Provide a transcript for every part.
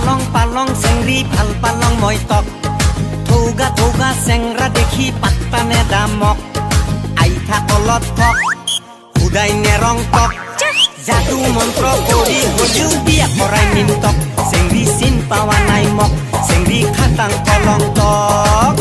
পালং পালং চেংৰি ভাল পালং মই তক থৌগা থৌগা চেংৰা দেখি পাত্তা নেদামক আইঠা কলত ঠক খুদাই নেৰং তক যাদু মন্ত্ৰ কৰি হলিও বিয়া কৰাই নিমতক চেংৰি চিন পাৱা নাই মক চেংৰি খাটাং কলং তক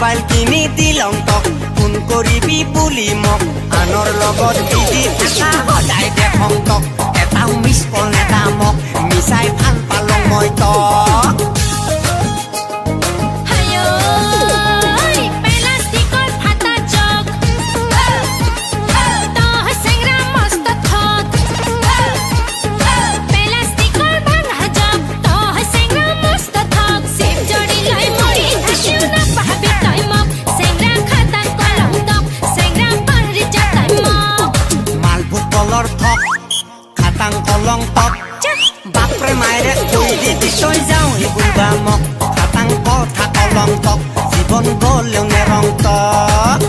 মোবাইল কিনি দিলং তক ফোন কৰিবি বুলি মোক আনৰ লগত বিজি থাকা সদায় দেখং তক এটাও মিছ কল নেদামক মিছাই ভাল পালং মই তক খাটাং কলং তক বাপৰে মায়েৰে কৈ দি তই যাওঁ বুবা মক খাটাং কথা কলং তক জীৱন গলেও নেৰং তক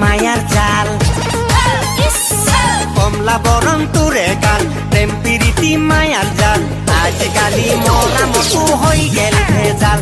মায়াৰ জাল কমলা বৰণ তোৰে গাল প্ৰেম প্ৰীতি মায়াৰ জাল আজিকালি মৰা মতো হয়ে গেল ভেজাল